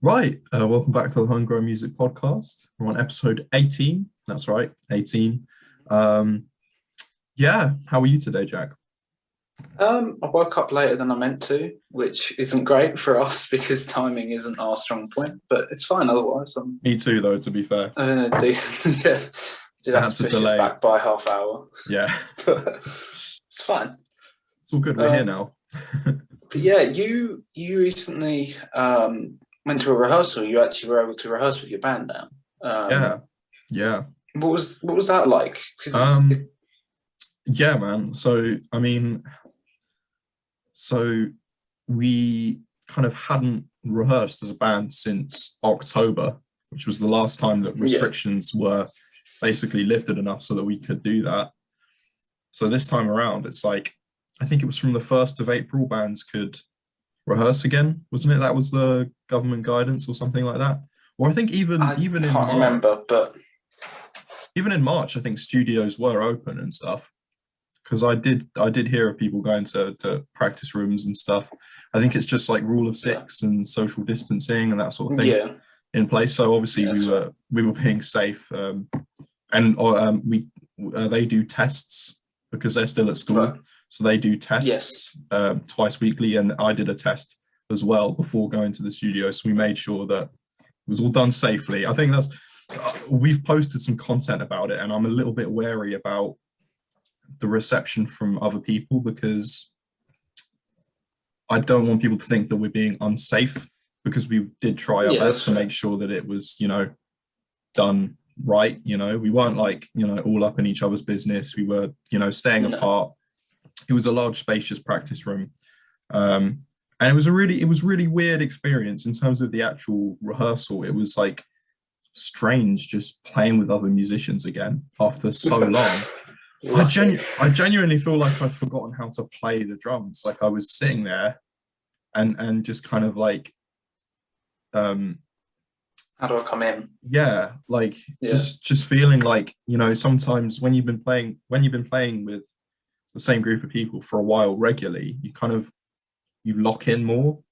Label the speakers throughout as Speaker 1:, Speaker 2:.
Speaker 1: Right, welcome back to the Homegrown Music Podcast. We're on episode 18. That's right, 18. Um, yeah, how are you today, Jack?
Speaker 2: I woke up later than I meant to, which isn't great for us because timing isn't our strong point, but it's fine otherwise. I'm
Speaker 1: Me too, though, to be fair.
Speaker 2: decent. Yeah, did
Speaker 1: I
Speaker 2: have
Speaker 1: had
Speaker 2: to
Speaker 1: to
Speaker 2: push this
Speaker 1: delay.
Speaker 2: back by half hour,
Speaker 1: Yeah,
Speaker 2: but it's fine.
Speaker 1: it's all good. We're here
Speaker 2: Um,
Speaker 1: now.
Speaker 2: but yeah, you recently went to a rehearsal. You actually were able to rehearse with your band now.
Speaker 1: Yeah, yeah.
Speaker 2: What was that like? Because
Speaker 1: Um, yeah, man. So we kind of hadn't rehearsed as a band since October, which was the last time that
Speaker 2: yeah,
Speaker 1: restrictions were basically lifted enough so that we could do that. So this time around, it's like, I think it was from the 1st of April, bands could rehearse again, wasn't it? That was the government guidance or something like that. Or I think even
Speaker 2: I
Speaker 1: even in
Speaker 2: can't
Speaker 1: March,
Speaker 2: remember, but
Speaker 1: I think studios were open and stuff. Because I did hear of people going to practice rooms and stuff. I think it's just like rule of
Speaker 2: yeah,
Speaker 1: six and social distancing and that sort of thing
Speaker 2: yeah,
Speaker 1: in place. So obviously
Speaker 2: yeah,
Speaker 1: we
Speaker 2: that's right.
Speaker 1: were we were being safe, and or we they do tests because they're still at school,
Speaker 2: Right.
Speaker 1: so they do
Speaker 2: Yes.
Speaker 1: tests twice weekly, and I did a test as well before going to the studio. So we made sure that it was all done safely. I think that's we've posted some content about it, and I'm a little bit wary about the reception from other people because I don't want people to think that we're being unsafe because we did try our
Speaker 2: Yeah,
Speaker 1: best
Speaker 2: that's
Speaker 1: to
Speaker 2: fair.
Speaker 1: make sure that it was, done right. We weren't like, all up in each other's business. We were, staying
Speaker 2: No.
Speaker 1: apart. It was a large, spacious practice room. Um, and it was really weird experience in terms of the actual rehearsal. It was like strange just playing with other musicians again after so long.
Speaker 2: Lucky.
Speaker 1: I genuinely feel like I'd forgotten how to play the drums. Like I was sitting there and just kind of like um
Speaker 2: How do I come in?
Speaker 1: yeah, like
Speaker 2: Yeah.
Speaker 1: just feeling like, sometimes when you've been playing with the same group of people for a while regularly, you lock in more.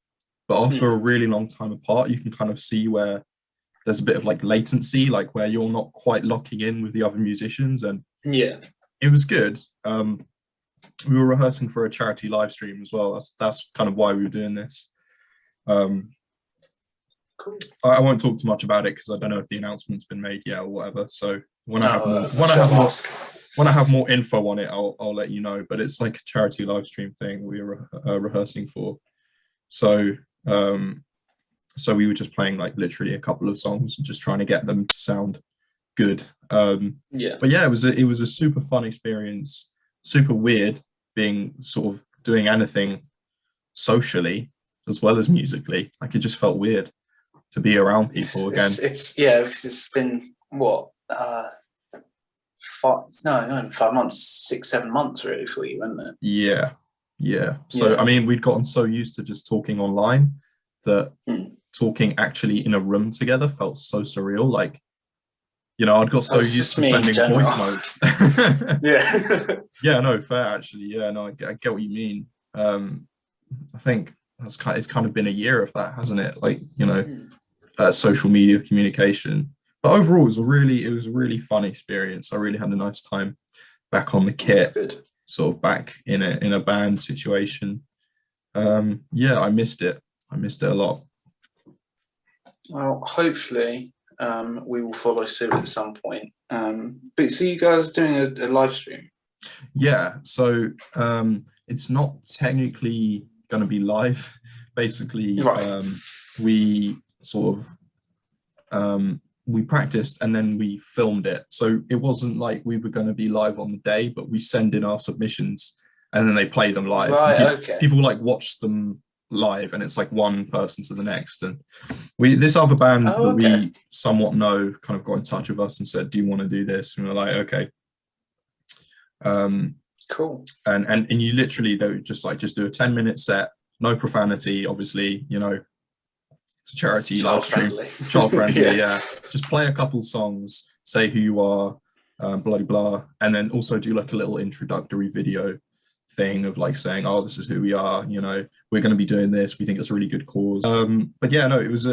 Speaker 1: But after a
Speaker 2: Mm.
Speaker 1: really long time apart, you can kind of see where there's a bit of like latency, like where you're not quite locking in with the other musicians, and
Speaker 2: Yeah.
Speaker 1: it was good. We were rehearsing for a charity live stream as well. That's kind of why we were doing this. Um,
Speaker 2: Cool.
Speaker 1: I won't talk too much about it because I don't know if the announcement's been made yet or whatever. So when I have
Speaker 2: No,
Speaker 1: more,
Speaker 2: I shall ask.
Speaker 1: when I have more info on it, I'll let you know. But it's like a charity live stream thing we were rehearsing for. So um, so we were just playing like literally a couple of songs and just trying to get them to sound good.
Speaker 2: Yeah.
Speaker 1: But yeah, it was a super fun experience, super weird being sort of doing anything socially as well as musically. Like it just felt weird to be around
Speaker 2: It's
Speaker 1: people
Speaker 2: it's
Speaker 1: again.
Speaker 2: it's yeah, because it's been what, 5 months, 6, 7 months really for you, isn't it?
Speaker 1: Yeah, yeah. So I
Speaker 2: Yeah.
Speaker 1: mean, we'd gotten so used to just talking online that
Speaker 2: Mm.
Speaker 1: talking actually in a room together felt so surreal. Like, I'd got so
Speaker 2: That's
Speaker 1: used
Speaker 2: just
Speaker 1: to
Speaker 2: me in
Speaker 1: sending
Speaker 2: general.
Speaker 1: voice notes.
Speaker 2: Yeah.
Speaker 1: Yeah, no, fair actually. Yeah, no, I get what you mean. I think it's kind of been a year of that, hasn't it? Like,
Speaker 2: Mm.
Speaker 1: social media communication. But overall, it was a really fun experience. I really had a nice time back on the
Speaker 2: That's
Speaker 1: kit,
Speaker 2: good.
Speaker 1: sort of back in a band situation. Yeah, I missed it. I missed it a lot.
Speaker 2: Well, hopefully, we will follow suit at some point. But so you guys are doing a live stream,
Speaker 1: Yeah, so it's not technically going to be live. Basically,
Speaker 2: right?
Speaker 1: we sort of we practiced and then we filmed it. So it wasn't like we were going to be live on the day, but we send in our submissions and then they play them live. And
Speaker 2: Right. Okay.
Speaker 1: people like watch them live, and it's like one person to the next. And this other band
Speaker 2: Oh,
Speaker 1: that
Speaker 2: okay.
Speaker 1: we somewhat know kind of got in touch with us and said, "Do you want to do this?" And we're like, "Okay." Um,
Speaker 2: Cool.
Speaker 1: and you literally they would just do a 10-minute set, no profanity, obviously. It's a charity live
Speaker 2: Child
Speaker 1: stream,
Speaker 2: friendly.
Speaker 1: child friendly.
Speaker 2: Yeah.
Speaker 1: Yeah, just play a couple songs, say who you are, blah blah, and then also do like a little introductory video. thing of like saying, oh, this is who we are, you know, we're going to be doing this, we think it's a really good cause. But yeah, no, it was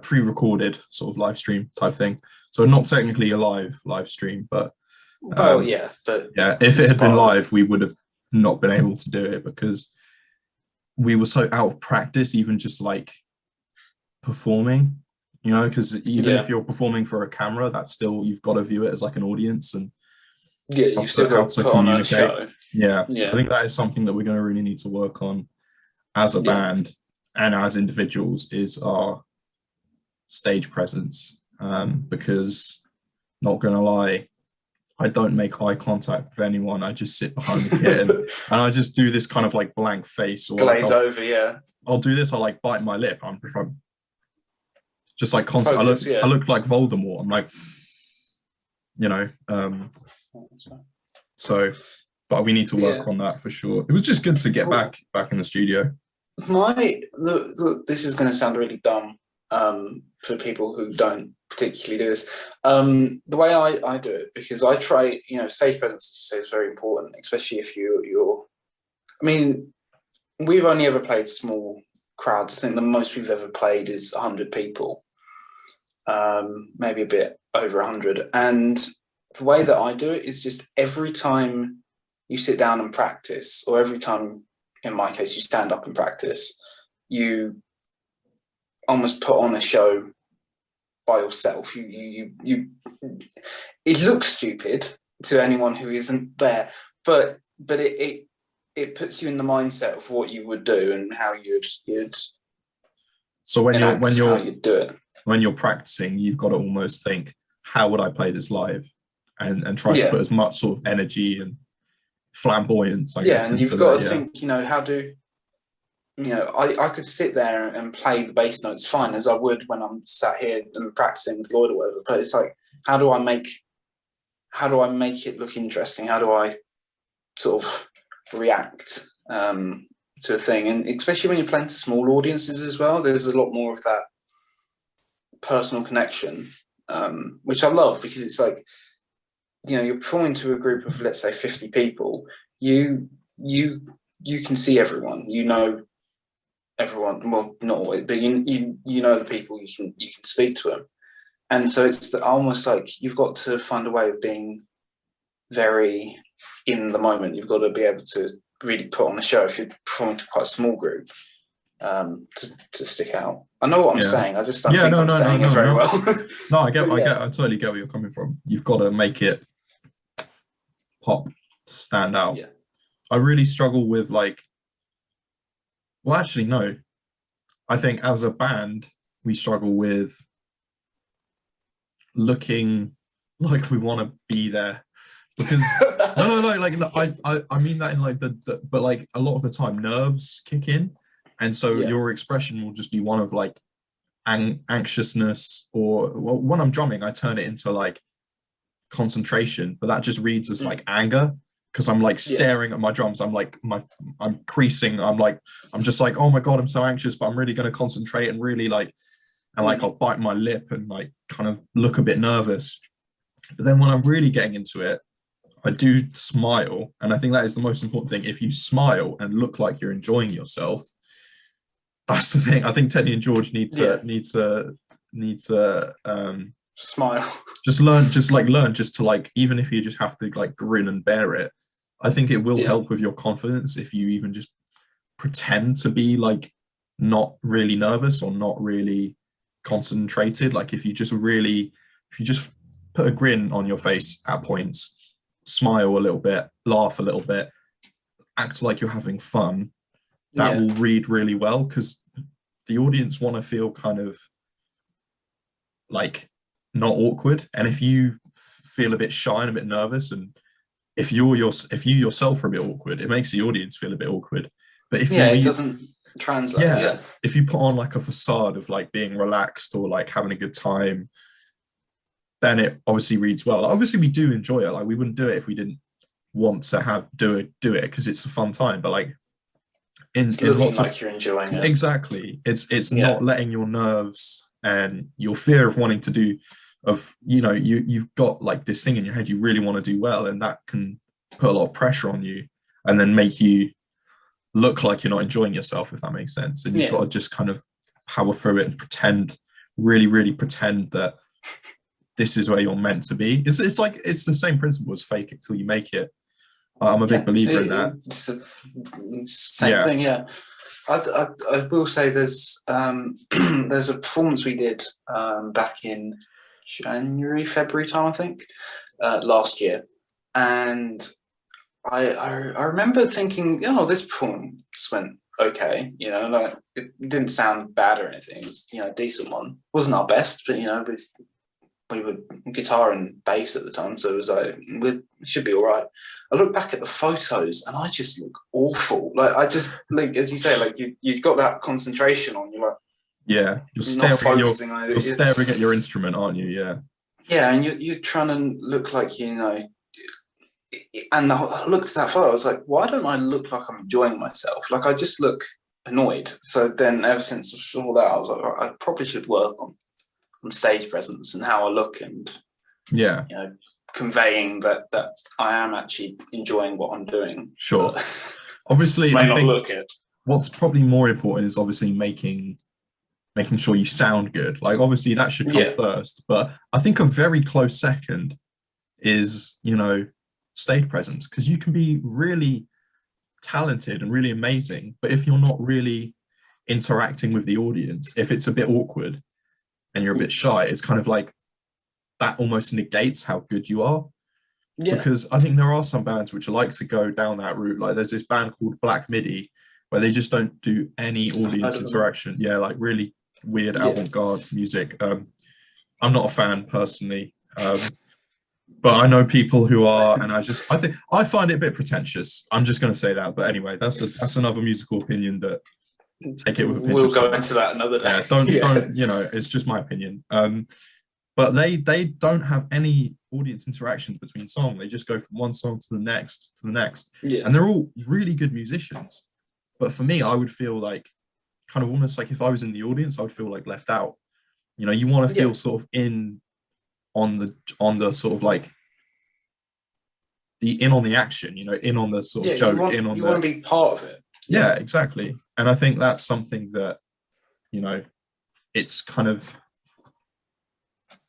Speaker 1: pre-recorded sort of live stream type thing, so not technically a live stream, but
Speaker 2: Well, yeah, but
Speaker 1: yeah, if it had been live, we would have not been able to do it because we were so out of practice, even just like performing, you know, because even if you're performing for a camera, that's still, you've got to view it as like an audience, and
Speaker 2: yeah, you've still got to put on a show.
Speaker 1: Yeah, I think that is something that we're going to really need to work on as a band and as individuals, is our stage presence, because not gonna lie, I don't make eye contact with anyone. I just sit behind the kit and I just do this kind of like blank face, or
Speaker 2: glaze
Speaker 1: like
Speaker 2: over.
Speaker 1: I'll do this, I'll like bite my lip, I'm just like constant.
Speaker 2: Focus,
Speaker 1: I look like Voldemort. I'm like, you know, so, but we need to work on that for sure. It was just good to get back in the studio.
Speaker 2: This is going to sound really dumb for people who don't particularly do this. The way I do it, because I try, you know, stage presence, as you say, is very important, especially if you're. I mean, we've only ever played small crowds. I think the most we've ever played is 100 people, maybe a bit over 100. And the way that I do it is just every time you sit down and practice, or every time, in my case, you stand up and practice, you almost put on a show by yourself. You it looks stupid to anyone who isn't there, but it puts you in the mindset of what you would do and how you'd
Speaker 1: so when you'd
Speaker 2: do it.
Speaker 1: When you're practicing, you've got to almost think, how would I play this live, and try to put as much sort of energy and flamboyance, I guess,
Speaker 2: and you've got to think, you know, how do, you know, I could sit there and play the bass notes fine as I would when I'm sat here and practicing with Lloyd or whatever, but it's like, how do I make it look interesting? How do I sort of react to a thing? And especially when you're playing to small audiences as well, there's a lot more of that personal connection, which I love, because it's like, you know, you're performing to a group of, let's say, 50 people. You can see everyone, you know everyone, well, not always, but you know the people, you can speak to them, and so it's almost like you've got to find a way of being very in the moment. You've got to be able to really put on a show if you're performing to quite a small group, to stick out. I know what I'm saying, I just don't think I'm saying it very well.
Speaker 1: No, I totally get where you're coming from. You've got to make it pop, stand out. I really struggle with like, well, actually, no. I think as a band, we struggle with looking like we want to be there, because no, like no, I mean that in like but like a lot of the time nerves kick in, and so your expression will just be one of like anxiousness, or when I'm drumming, I turn it into like concentration, but that just reads as like anger, because I'm like staring at my drums, I'm like I'm creasing, I'm just like, oh my god, I'm so anxious, but I'm really going to concentrate and really like, and like I'll bite my lip and like kind of look a bit nervous. But then when I'm really getting into it, I do smile, and I think that is the most important thing. If you smile and look like you're enjoying yourself, that's the thing. I think Teddy and George need to
Speaker 2: smile.
Speaker 1: Just learn to like, even if you just have to like grin and bear it, I think it will help with your confidence if you even just pretend to be like not really nervous or not really concentrated. Like if you just put a grin on your face at points, smile a little bit, laugh a little bit, act like you're having fun, that will read really well, because the audience want to feel kind of like not awkward. And if you feel a bit shy and a bit nervous, and if you yourself are a bit awkward, it makes the audience feel a bit awkward. But if
Speaker 2: it doesn't translate.
Speaker 1: If you put on like a facade of like being relaxed or like having a good time, then it obviously reads well. Obviously we do enjoy it, like we wouldn't do it if we didn't want to do it because it's a fun time, but like in lots
Speaker 2: like you're enjoying it.
Speaker 1: Exactly. It's not letting your nerves and your fear of wanting to do, of, you know, you've got like this thing in your head, you really want to do well, and that can put a lot of pressure on you and then make you look like you're not enjoying yourself, if that makes sense. And you've got to just kind of power through it and pretend, really pretend that this is where you're meant to be. It's like, it's the same principle as fake it till you make it. I'm a big believer in that.
Speaker 2: It's the same thing, yeah. I will say there's there's a performance we did back in January, February time, I think, last year, and I remember thinking, oh, this performance went okay, you know, like it didn't sound bad or anything. It was, you know, a decent one. Wasn't our best, but you know, we were guitar and bass at the time, so it was like we should be all right. I look back at the photos and I just look awful. Like I just like, as you say, like you got that concentration on you, like
Speaker 1: you're
Speaker 2: not focusing on it.
Speaker 1: You're staring at your instrument, aren't you?
Speaker 2: Yeah, and you're trying to look like, you know. And I looked at that photo, I was like, why don't I look like I'm enjoying myself? Like I just look annoyed. So then ever since I saw that, I was like, I probably should work on stage presence and how I look, and you know, conveying that I am actually enjoying what I'm doing.
Speaker 1: Sure. Obviously,
Speaker 2: may
Speaker 1: I
Speaker 2: not
Speaker 1: think
Speaker 2: look it.
Speaker 1: What's probably more important is obviously making sure you sound good. Like obviously that should come first, but I think a very close second is, you know, stage presence, because you can be really talented and really amazing, but if you're not really interacting with the audience, if it's a bit awkward and you're a bit shy, it's kind of like that almost negates how good you are. Because I think there are some bands which like to go down that route. Like there's this band called Black Midi where they just don't do any audience interaction. Like really weird avant-garde music. I'm not a fan personally, but I know people who are, and I find it a bit pretentious. I'm just going to say that. But anyway, that's another musical opinion that take it with a pinch
Speaker 2: we'll
Speaker 1: of salt.
Speaker 2: go into that another day.
Speaker 1: Don't you know? It's just my opinion. But they don't have any audience interactions between songs. They just go from one song to the next and they're all really good musicians. But for me, I would feel like kind of almost like if I was in the audience, I would feel like left out. You know, you want to feel sort of in on the sort of like the in on the action, you know, in on the sort of joke,
Speaker 2: you want to be part of it.
Speaker 1: Yeah, exactly. And I think that's something that, you know, it's kind of,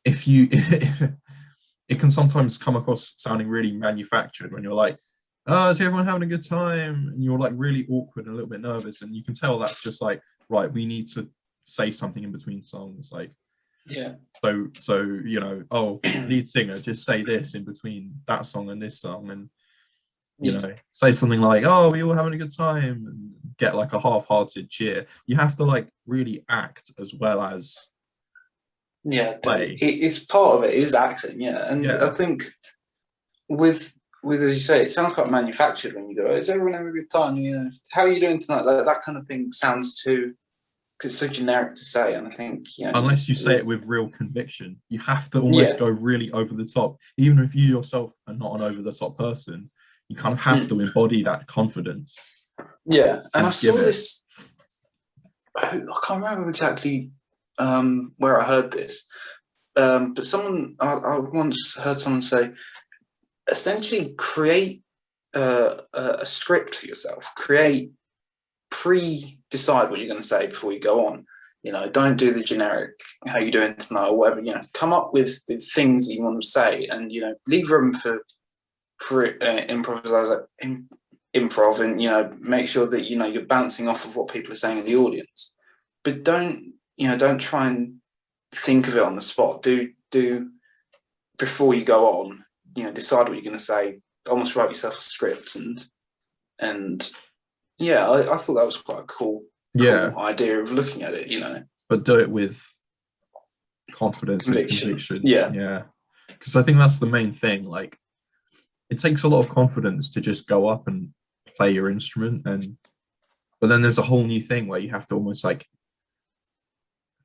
Speaker 1: if you it can sometimes come across sounding really manufactured when you're like, oh, is everyone having a good time? And you're like really awkward and a little bit nervous, and you can tell that's just like, right, we need to say something in between songs, like so you know, oh, lead singer, just say this in between that song and this song, and you know, say something like, oh, we all having a good time, and get like a half-hearted cheer. You have to like really act as well as play.
Speaker 2: It's part of it is acting, and I think with as you say, it sounds quite manufactured when you go, is everyone having a good time, you know, how are you doing tonight, like that kind of thing sounds too, because it's so generic to say. And I think, you know,
Speaker 1: unless you say it with real conviction, you have to almost go really over the top. Even if you yourself are not an over the top person, you kind of have to embody that confidence.
Speaker 2: And I saw this, I can't remember exactly where I heard this, but someone, I once heard someone say, essentially create a script for yourself, decide what you're going to say before you go on. You know, don't do the generic, how you doing tonight or whatever, you know, come up with the things that you want to say, and, you know, leave room for improv, and, you know, make sure that, you know, you're bouncing off of what people are saying in the audience, but don't try and think of it on the spot. Do before you go on, you know, decide what you're going to say, almost write yourself a script, and I thought that was quite a cool idea of looking at it, you know,
Speaker 1: but do it with confidence and conviction. Because I think that's the main thing. Like, it takes a lot of confidence to just go up and play your instrument, but then there's a whole new thing where you have to almost like,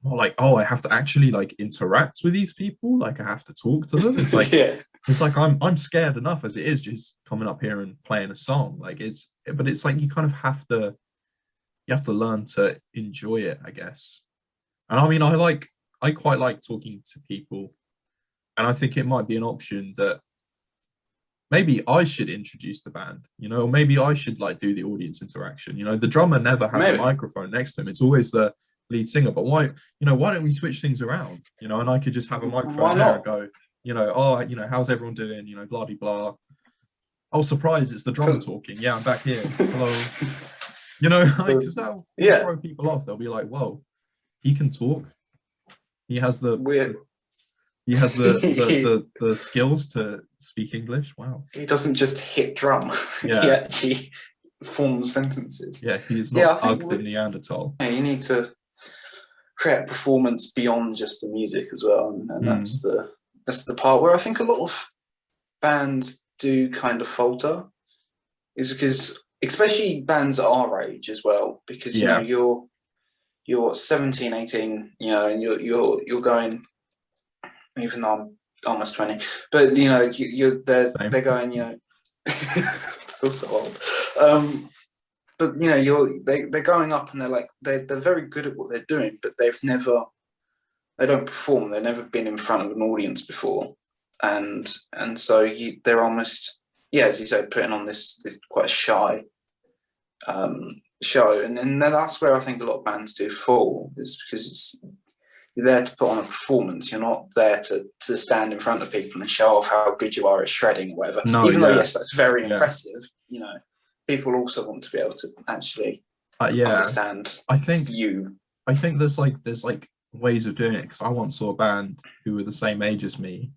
Speaker 1: I have to actually like interact with these people, like I have to talk to them. It's like it's like I'm scared enough as it is just coming up here and playing a song. Like but it's like you kind of have to learn to enjoy it, I guess. And I mean, I quite like talking to people, and I think it might be an option that maybe I should introduce the band, you know, or maybe I should like do the audience interaction. You know, the drummer never has a
Speaker 2: Maybe.
Speaker 1: microphone next to him. It's always the lead singer. But why, you know, why don't we switch things around? You know, and I could just have a
Speaker 2: Why
Speaker 1: microphone there and
Speaker 2: not?
Speaker 1: go, you know, oh, you know, how's everyone doing? You know, blah blah. Oh, surprise, it's the drummer talking. Yeah, I'm back here. Hello. You know, like, because that'll
Speaker 2: Yeah,
Speaker 1: throw people off. They'll be like, whoa, he can talk. He has
Speaker 2: we're
Speaker 1: he has the skills to speak English. Wow.
Speaker 2: he doesn't just hit drum. He
Speaker 1: Yeah.
Speaker 2: actually forms sentences.
Speaker 1: Yeah, he is
Speaker 2: Yeah,
Speaker 1: not
Speaker 2: I think
Speaker 1: Ugg the Neanderthal.
Speaker 2: you need to create a performance beyond just the music as well, and that's the part where I think a lot of bands do kind of falter, is because especially bands at our age as well, because you know
Speaker 1: Yeah.
Speaker 2: you're 17, 18, you know, and you're going, even though I'm almost 20, but you know
Speaker 1: Same.
Speaker 2: they're going, you know, feel so old. But you know they're going up and they're very good at what they're doing, but they don't perform. They've never been in front of an audience before, and so they're almost, yeah, as you say, putting on this quite shy show, and then that's where I think a lot of bands do fall, is because you're there to put on a performance. You're not there to stand in front of people and show off how good you are at shredding or whatever.
Speaker 1: No,
Speaker 2: Even though,
Speaker 1: yeah.
Speaker 2: yes, that's very
Speaker 1: Yeah.
Speaker 2: impressive, you know, people also want to be able to actually
Speaker 1: Yeah.
Speaker 2: understand
Speaker 1: I think
Speaker 2: you.
Speaker 1: there's like ways of doing it, because I once saw a band who were the same age as me.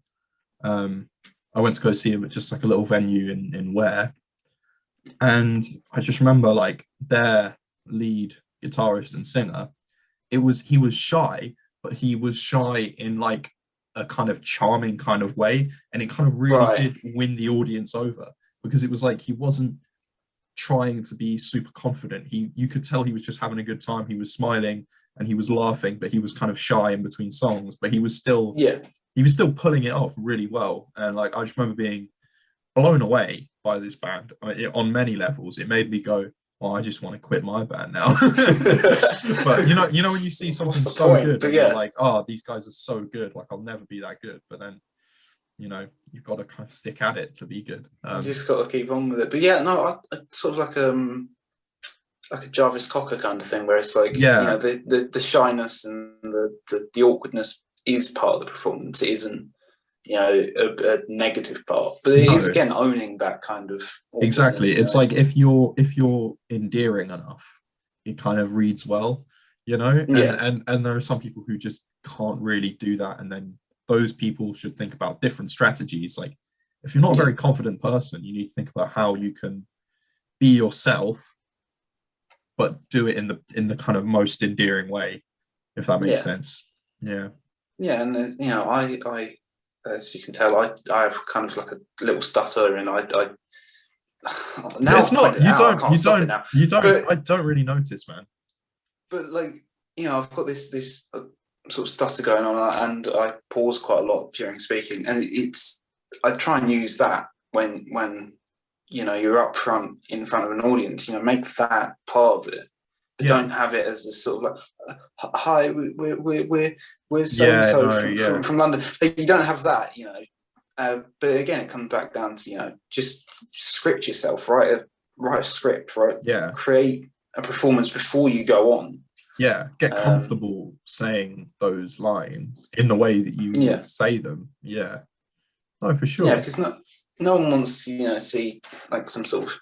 Speaker 1: I went to go see them at just like a little venue in Ware, and I just remember like their lead guitarist and singer, he was shy, but he was shy in like a kind of charming kind of way, and it kind of really
Speaker 2: Right.
Speaker 1: did win the audience over, because it was like he wasn't trying to be super confident. You could tell he was just having a good time. He was smiling and he was laughing, but he was kind of shy in between songs, but he was still pulling it off really well. And like I just remember being blown away by this band on many levels. It made me go, oh, I just want to quit my band now. But you know when you see something so
Speaker 2: point?
Speaker 1: good,
Speaker 2: But
Speaker 1: and
Speaker 2: yeah.
Speaker 1: you're like, oh, these guys are so good, like I'll never be that good. But then, you know, you've got to kind of stick at it to be good.
Speaker 2: You just got to keep on with it. But yeah, no, I sort of like a Jarvis Cocker kind of thing, where it's like,
Speaker 1: Yeah.
Speaker 2: you know, the shyness and the awkwardness is part of the performance. It isn't, you know, a negative part, but it is, again, owning that kind of
Speaker 1: exactly. It's
Speaker 2: know?
Speaker 1: like if you're endearing enough, it kind of reads well, you know. And there are some people who just can't really do that, and then those people should think about different strategies. Like if you're not a very confident person, you need to think about how you can be yourself, but do it in the kind of most endearing way, if that makes sense. Yeah.
Speaker 2: Yeah, and you know, I as you can tell, I have kind of like a little stutter, and I now
Speaker 1: it's not you don't
Speaker 2: But,
Speaker 1: I don't really notice, man.
Speaker 2: But like, you know, I've got this sort of stutter going on, and I pause quite a lot during speaking, and I try and use that when you know you're up front in front of an audience. You know, make that part of it. But don't have it as a sort of like, hi, we're so and so from London. Like, you don't have that, you know. But again, it comes back down to, you know, just script yourself, write a script, right?
Speaker 1: Yeah.
Speaker 2: Create a performance before you go on.
Speaker 1: Yeah, get comfortable saying those lines in the way that you would say them. Yeah, no, for sure.
Speaker 2: Yeah, because no one wants to, you know, see like some sort of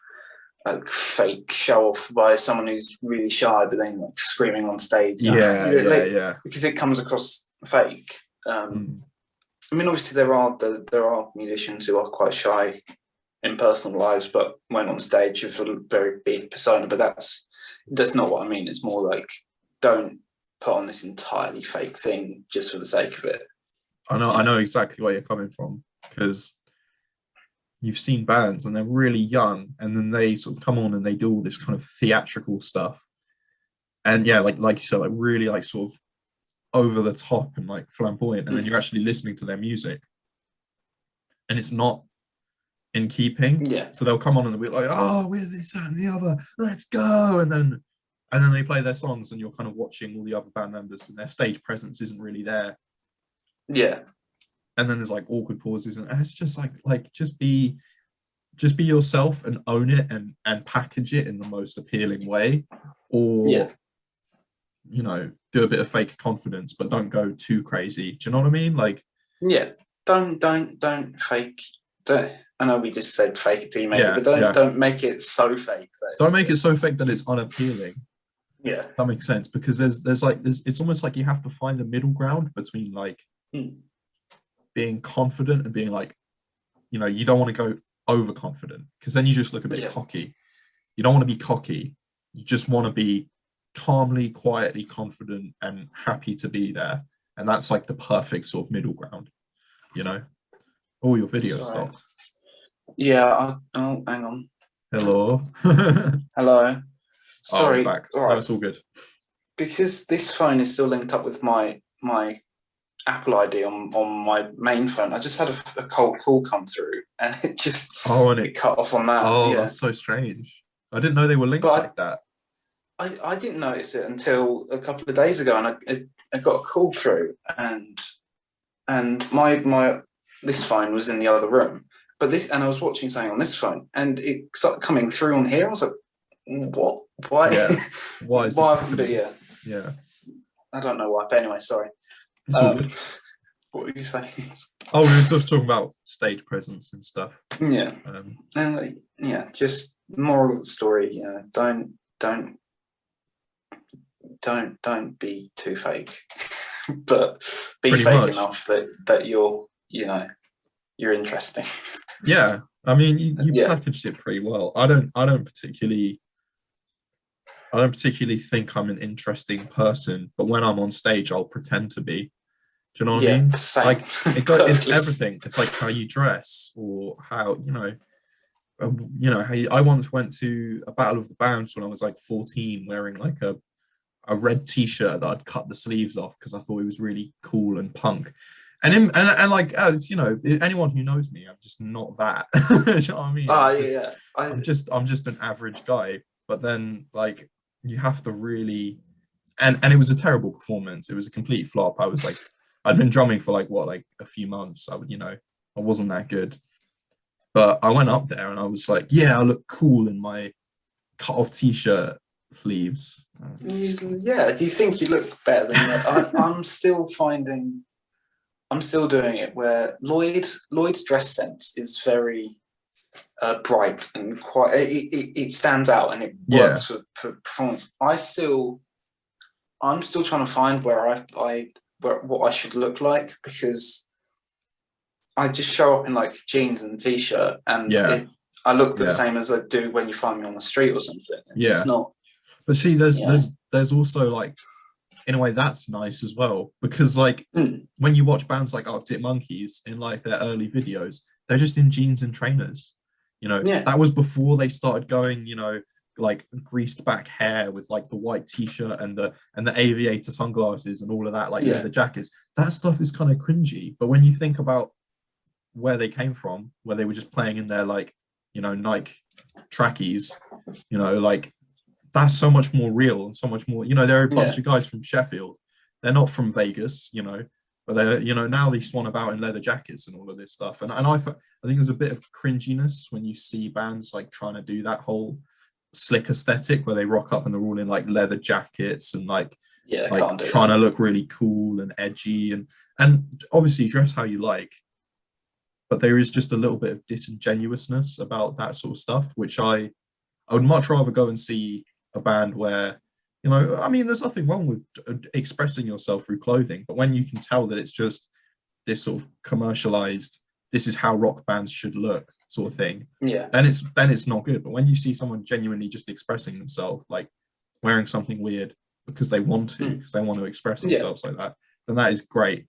Speaker 2: like fake show off by someone who's really shy, but then like screaming on stage.
Speaker 1: Yeah.
Speaker 2: Because it comes across fake. I mean, obviously there are musicians who are quite shy in personal lives, but when on stage you've got a very big persona. But that's not what I mean. It's more like, don't put on this entirely fake thing just for the sake of it.
Speaker 1: I know exactly where you're coming from, because you've seen bands and they're really young, and then they sort of come on and they do all this kind of theatrical stuff, and yeah, like you said, like really like sort of over the top and like flamboyant, and then you're actually listening to their music and it's not in keeping. So they'll come on and they'll be like, oh, we're this and the other, let's go, and then they play their songs, and you're kind of watching all the other band members, and their stage presence isn't really there.
Speaker 2: Yeah.
Speaker 1: And then there's like awkward pauses, and it's just like just be just be yourself and own it and package it in the most appealing way, or
Speaker 2: Yeah.
Speaker 1: you know, do a bit of fake confidence, but don't go too crazy. Do you know what I mean? Like,
Speaker 2: Yeah. Don't fake. Don't. I know we just said fake it till you make it,
Speaker 1: yeah,
Speaker 2: but don't
Speaker 1: yeah.
Speaker 2: don't make it so fake that.
Speaker 1: Don't make it so fake that it's unappealing.
Speaker 2: Yeah.
Speaker 1: That makes sense, because there's like it's almost like you have to find a middle ground between like being confident and being like, you know, you don't want to go overconfident, because then you just look a bit cocky. You don't want to be cocky. You just want to be calmly, quietly confident and happy to be there. And that's like the perfect sort of middle ground, you know? Oh, your video
Speaker 2: Sorry.
Speaker 1: stopped.
Speaker 2: Yeah. Oh, hang on.
Speaker 1: Hello.
Speaker 2: Hello.
Speaker 1: Oh, we're
Speaker 2: Sorry.
Speaker 1: back.
Speaker 2: All
Speaker 1: No,
Speaker 2: right.
Speaker 1: it's all good.
Speaker 2: Because this phone is still linked up with my Apple ID on my main phone. I just had a cold call come through, and it cut off on that.
Speaker 1: Oh,
Speaker 2: Yeah.
Speaker 1: that's so strange. I didn't know they were linked like that.
Speaker 2: I didn't notice it until a couple of days ago, and I got a call through, and my this phone was in the other room, and I was watching something on this phone, and it started coming through on here. I was like, what? Why?
Speaker 1: Yeah. Why is
Speaker 2: why?
Speaker 1: this happening?
Speaker 2: Yeah.
Speaker 1: Yeah.
Speaker 2: I don't know why. But anyway, sorry.
Speaker 1: It's all good.
Speaker 2: What were you saying?
Speaker 1: Oh, we were just talking about stage presence and stuff.
Speaker 2: Yeah. And yeah, just moral of the story, yeah, don't be too fake, but be
Speaker 1: Pretty
Speaker 2: fake
Speaker 1: much.
Speaker 2: enough that you're, you know, you're interesting.
Speaker 1: Yeah. I mean, you
Speaker 2: Yeah.
Speaker 1: packaged it pretty well. I don't particularly think I'm an interesting person, but when I'm on stage, I'll pretend to be. Do you know what I mean?
Speaker 2: Same.
Speaker 1: Like it's everything. It's like how you dress, or how, I once went to a battle of the bands when I was like 14, wearing like a red t-shirt that I'd cut the sleeves off because I thought it was really cool and punk. And like, as you know, anyone who knows me, I'm just not that. Do you know what I mean?
Speaker 2: Yeah.
Speaker 1: I'm just an average guy. But then like you have to really, and it was a terrible performance. It was a complete flop. I was like, I'd been drumming for like a few months. I wasn't that good. But I went up there and I was like, yeah, I look cool in my cut off t-shirt sleeves.
Speaker 2: Yeah, do you think you look better than that? I'm still doing it where Lloyd's dress sense is very bright and quite. It stands out and it works for performance. I'm still trying to find where what I should look like, because I just show up in like jeans and t-shirt, and I look the same as I do when you find me on the street or something. It's not.
Speaker 1: But see, there's also like, in a way, that's nice as well, because like when you watch bands like Arctic Monkeys in like their early videos, they're just in jeans and trainers. That was before they started going, like greased back hair with like the white t-shirt and the aviator sunglasses and all of that, like leather jackets. That stuff is kind of cringy. But when you think about where they came from, where they were just playing in their like, Nike trackies, like that's so much more real and so much more, there are a bunch of guys from Sheffield. They're not from Vegas, but they're, now they swan about in leather jackets and all of this stuff. And I think there's a bit of cringiness when you see bands like trying to do that whole slick aesthetic where they rock up and they're all in like leather jackets and like trying to look really cool and edgy, and obviously dress how you like, but there is just a little bit of disingenuousness about that sort of stuff, which I would much rather go and see a band where, I mean, there's nothing wrong with expressing yourself through clothing, but when you can tell that it's just this sort of commercialized, this is how rock bands should look sort of thing, then it's not good. But when you see someone genuinely just expressing themselves, like wearing something weird because they want to express themselves like that, then that is great.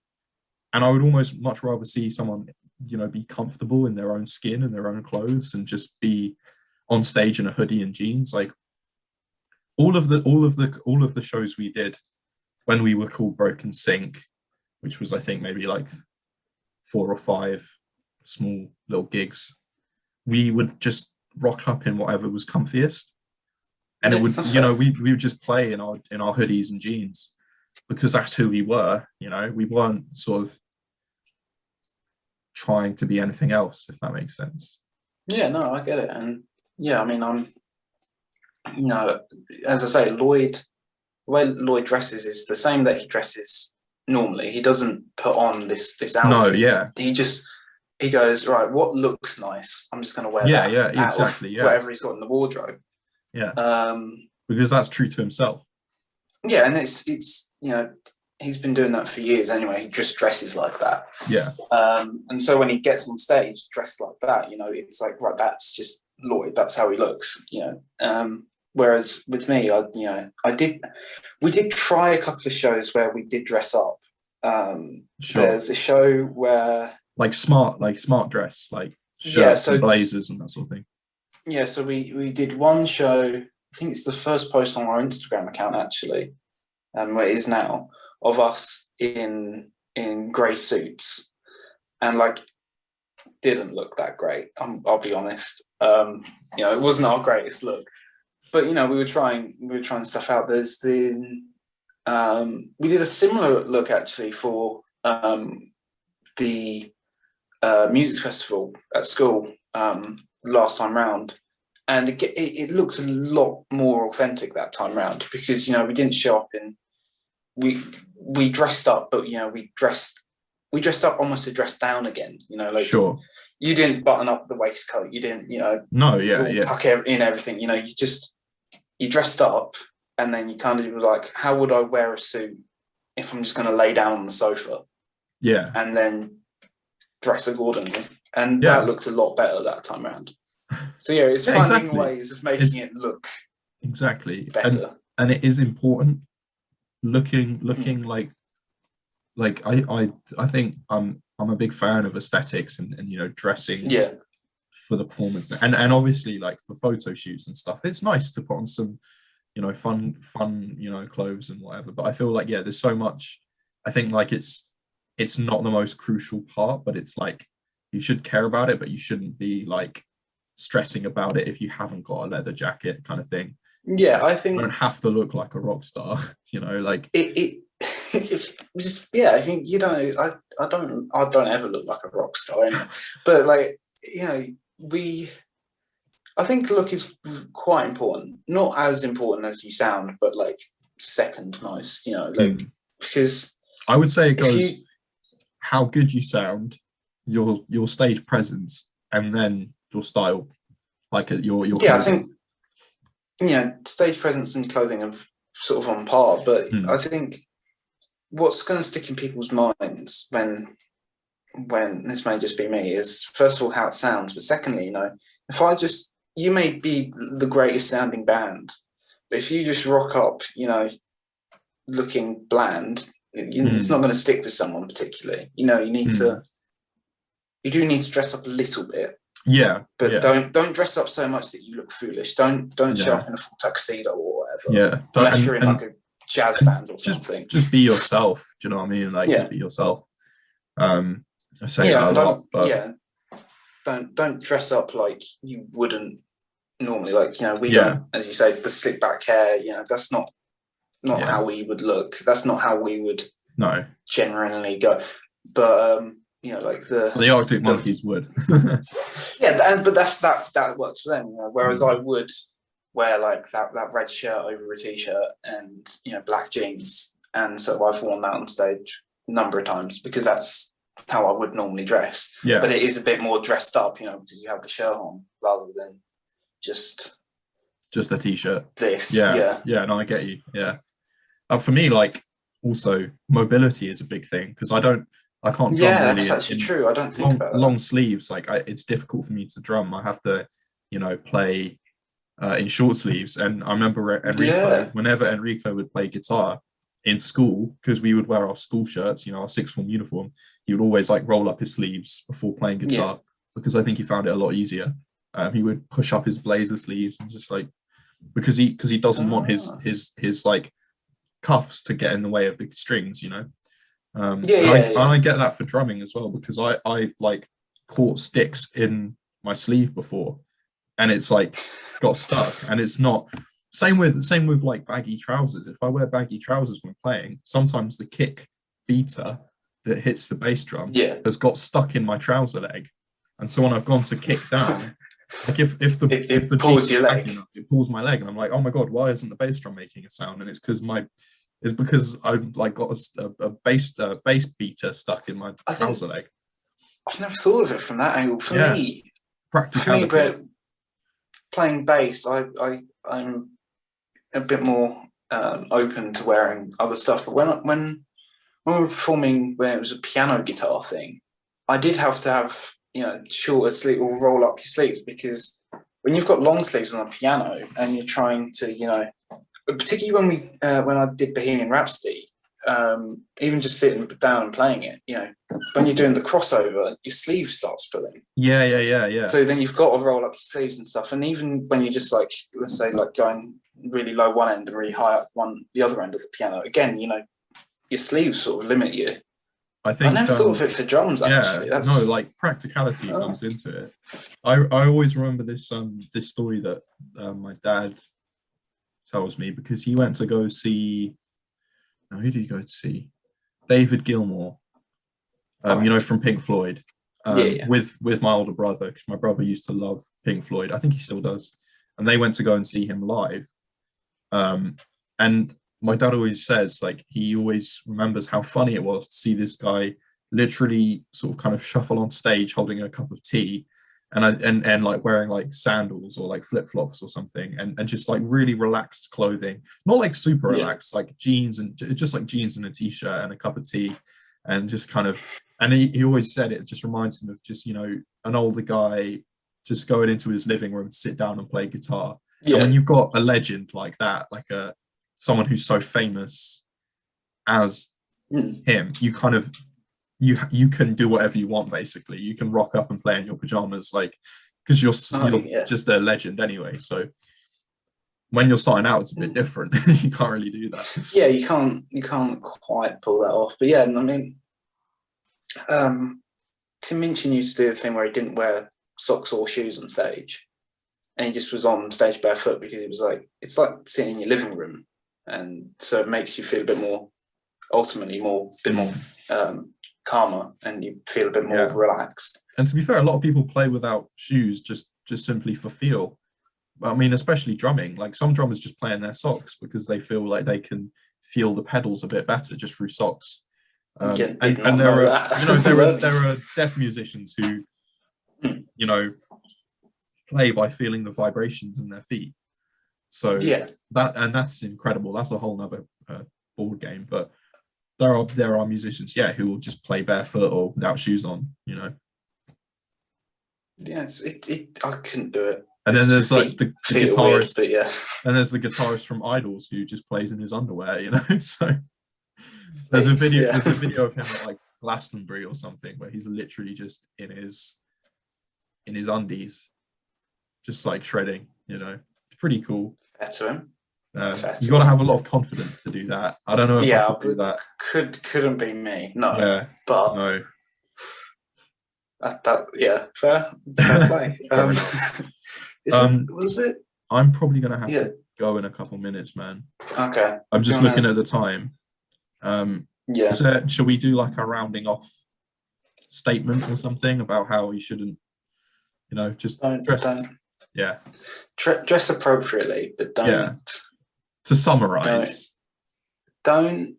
Speaker 1: And I would almost much rather see someone, be comfortable in their own skin and their own clothes and just be on stage in a hoodie and jeans. Like all of the shows we did when we were called Broken Sync, which was, I think, maybe like 4 or 5 small little gigs, we would just rock up in whatever was comfiest, and it would, we would just play in our hoodies and jeans because that's who we were. We weren't sort of trying to be anything else, if that makes sense.
Speaker 2: Yeah, no, I get it. And yeah, I mean, you know, as I say, the way Lloyd dresses is the same that he dresses normally. He doesn't put on this
Speaker 1: No,
Speaker 2: outfit.
Speaker 1: yeah,
Speaker 2: He goes, right, what looks nice? I'm just going to wear
Speaker 1: yeah,
Speaker 2: that
Speaker 1: yeah,
Speaker 2: out of
Speaker 1: exactly, yeah,
Speaker 2: whatever he's got in the wardrobe.
Speaker 1: yeah,
Speaker 2: Um,
Speaker 1: because that's true to himself.
Speaker 2: yeah, and it's he's been doing that for years anyway. He just dresses like that.
Speaker 1: Yeah,
Speaker 2: And so when he gets on stage dressed like that, it's like, right, that's just Lloyd. That's how he looks. Whereas with me, we did try a couple of shows where we did dress up.
Speaker 1: sure.
Speaker 2: There's a show where
Speaker 1: Like smart dress, like
Speaker 2: yeah,
Speaker 1: shirts and blazers and that sort of thing.
Speaker 2: yeah, so we did one show. I think it's the first post on our Instagram account actually, where it is now, of us in grey suits, and like didn't look that great. I'll be honest. It wasn't our greatest look, but we were trying stuff out. There's we did a similar look actually for the music festival at school last time round, and it looked a lot more authentic that time round because we didn't show up in we dressed up, but we dressed up almost to dress down again. Like
Speaker 1: Sure.
Speaker 2: you didn't button up the waistcoat, you didn't
Speaker 1: No, yeah.
Speaker 2: tuck in everything. You dressed up, and then you kind of were like, how would I wear a suit if I'm just going to lay down on the sofa?
Speaker 1: Yeah.
Speaker 2: And then dress accordingly. And
Speaker 1: Yeah.
Speaker 2: that looked a lot better that time around. So yeah, it's finding ways of making it look
Speaker 1: exactly
Speaker 2: better.
Speaker 1: And it is important looking like I think I'm a big fan of aesthetics and dressing for the performance, and obviously like for photo shoots and stuff, it's nice to put on some fun clothes and whatever, but I feel like there's so much. I think like it's not the most crucial part, but it's like you should care about it, but you shouldn't be like stressing about it if you haven't got a leather jacket kind of thing.
Speaker 2: Yeah, I think
Speaker 1: you don't have to look like a rock star, like
Speaker 2: it just I think I don't ever look like a rock star anyway. But like I think look is quite important, not as important as you sound, but like second most, because
Speaker 1: I would say it goes how good you sound, your stage presence, and then your style, like your
Speaker 2: I think stage presence and clothing are sort of on par, but I think what's going to stick in people's minds when this may just be me is, first of all, how it sounds, but secondly, if you may be the greatest sounding band, but if you just rock up looking bland, it's not going to stick with someone particularly. You do need to dress up a little bit, but don't dress up so much that you look foolish. Don't show up in a full tuxedo or whatever, unless you're in like a jazz band or something.
Speaker 1: Just be yourself. Do you know what I mean? Like just be yourself. I say that a lot, but
Speaker 2: don't dress up like you wouldn't normally. Like we don't, as you say, the slick back hair. That's not how we would look. That's not how we would generally go. But like the
Speaker 1: Arctic Monkeys would.
Speaker 2: but that works for them. Whereas I would wear like that red shirt over a t-shirt and black jeans, and so I've worn that on stage a number of times because that's how I would normally dress. But it is a bit more dressed up, because you have the shirt on rather than just
Speaker 1: a t-shirt.
Speaker 2: No,
Speaker 1: I get you. For me, like, also mobility is a big thing because I can't drum really.
Speaker 2: That's actually true. I don't think about
Speaker 1: long sleeves. Like it's difficult for me to drum. I have to play in short sleeves, and I remember Enrico, whenever Enrico would play guitar in school, because we would wear our school shirts, our sixth form uniform, he would always like roll up his sleeves before playing guitar because I think he found it a lot easier. He would push up his blazer sleeves and just like because he doesn't want his like cuffs to get in the way of the strings, I get that for drumming as well, because I like caught sticks in my sleeve before and it's like got stuck, and it's not same with like baggy trousers. If I wear baggy trousers when playing, sometimes the kick beater that hits the bass drum has got stuck in my trouser leg, and so when I've gone to kick down, Like if the if the
Speaker 2: pulls
Speaker 1: G
Speaker 2: your
Speaker 1: is
Speaker 2: leg.
Speaker 1: tagging up, it pulls my leg, and I'm like, oh my god, why isn't the bass drum making a sound? And it's because I've like got a bass beater stuck in my trouser leg.
Speaker 2: I've never thought of it from that angle. For me,
Speaker 1: practicality.
Speaker 2: Playing bass, I'm a bit more open to wearing other stuff. But when we were performing, when it was a piano guitar thing, I did have to have, shorter sleeve or roll up your sleeves, because when you've got long sleeves on a piano and you're trying to, particularly when I did Bohemian Rhapsody, even just sitting down and playing it, when you're doing the crossover, your sleeve starts pulling.
Speaker 1: Yeah.
Speaker 2: So then you've got to roll up your sleeves and stuff. And even when you're just like, let's say, like going really low one end and really high up the other end of the piano, again, your sleeves sort of limit you.
Speaker 1: I never
Speaker 2: thought of it for drums. Actually,
Speaker 1: no, like practicality comes into it. I always remember this this story that my dad tells me, because he went to go see. Now, who did he go to see? David Gilmour, from Pink Floyd, with my older brother, because my brother used to love Pink Floyd. I think he still does. And they went to go and see him live. And my dad always says, like, he always remembers how funny it was to see this guy literally sort of kind of shuffle on stage holding a cup of tea and like wearing like sandals or like flip-flops or something, and just like really relaxed clothing, not like super relaxed, like jeans and just like jeans and a t-shirt and a cup of tea, and just kind of, and he always said it just reminds him of just, an older guy just going into his living room to sit down and play guitar. And when you've got a legend like that, like someone who's so famous as him, you kind of you can do whatever you want. Basically, you can rock up and play in your pajamas, like, because you're just a legend anyway. So when you're starting out, it's a bit different. You can't really do that.
Speaker 2: Yeah, you can't quite pull that off. But yeah, I mean, Tim Minchin used to do the thing where he didn't wear socks or shoes on stage, and he just was on stage barefoot, because it was like, it's like sitting in your living room, and so it makes you feel a bit more, ultimately bit more calmer, and you feel a bit more relaxed.
Speaker 1: And to be fair, a lot of people play without shoes just simply for feel. I mean, especially drumming, like some drummers just play in their socks because they feel like they can feel the pedals a bit better just through socks. And there are deaf musicians who play by feeling the vibrations in their feet. So that's incredible. That's a whole nother board game. But there are musicians, who will just play barefoot or without shoes on.
Speaker 2: Yes, I couldn't do it.
Speaker 1: And then there's like the guitarist,
Speaker 2: weird,
Speaker 1: and there's the guitarist from Idols who just plays in his underwear. So there's a video of him at like Glastonbury or something where he's literally just in his undies, just like shredding. It's pretty cool.
Speaker 2: Fair to him.
Speaker 1: You got to have a lot of confidence to do that. I don't know if I could do that.
Speaker 2: Couldn't be me. No.
Speaker 1: Yeah,
Speaker 2: but
Speaker 1: no.
Speaker 2: Fair play. Was it?
Speaker 1: I'm probably gonna have to go in a couple minutes, man.
Speaker 2: Okay.
Speaker 1: I'm just looking at the time. Shall we do like a rounding off statement or something about how you shouldn't, just dress?
Speaker 2: Dress appropriately, but don't.
Speaker 1: Yeah. To summarize,
Speaker 2: don't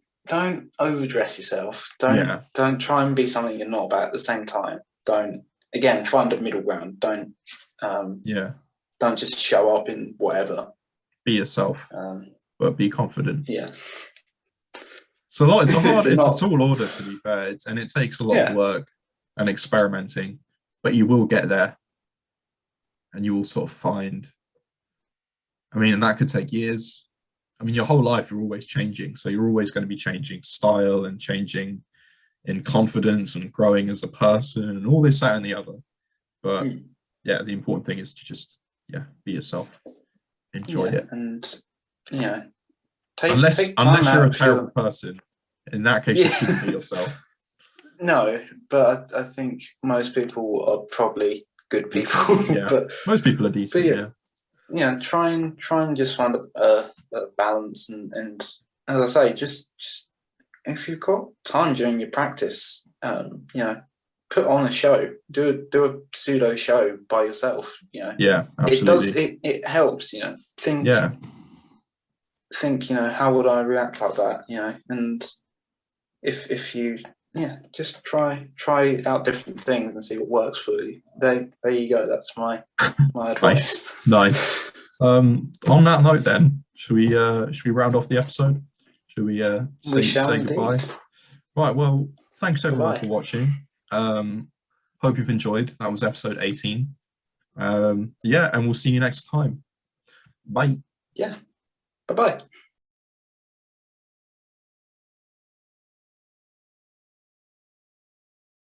Speaker 2: overdress yourself. Don't try and be something you're not about at the same time. Don't, again, find a middle ground. Don't just show up in whatever.
Speaker 1: Be yourself, but be confident.
Speaker 2: Yeah.
Speaker 1: So it's a tall order, to be fair, and it takes a lot of work and experimenting, but you will get there, and you will sort of find. I mean, and that could take years. I mean, your whole life you're always changing, so you're always going to be changing style and changing in confidence and growing as a person and all this, that, and the other. But the important thing is to just be yourself, enjoy it,
Speaker 2: and
Speaker 1: unless you're a terrible person, in that case you shouldn't be yourself.
Speaker 2: No, but I think most people are probably good people.
Speaker 1: But most people are decent.
Speaker 2: Try and just find a balance, and as I say, just if you've got time during your practice, put on a show, do a pseudo show by yourself. You know,
Speaker 1: Yeah,
Speaker 2: it does.
Speaker 1: absolutely.
Speaker 2: It helps. You know, think.
Speaker 1: Yeah,
Speaker 2: You know, how would I react like that? You know, and if you just try out different things and see what works for you. There you go. That's my advice.
Speaker 1: Nice. On that note, then, should we round off the episode? Should we
Speaker 2: We shall
Speaker 1: say
Speaker 2: indeed.
Speaker 1: goodbye? Right. Well, thanks everyone
Speaker 2: Goodbye.
Speaker 1: for watching. Hope you've enjoyed. That was episode 18. Yeah, and we'll see you next time. Bye.
Speaker 2: Yeah. Bye bye.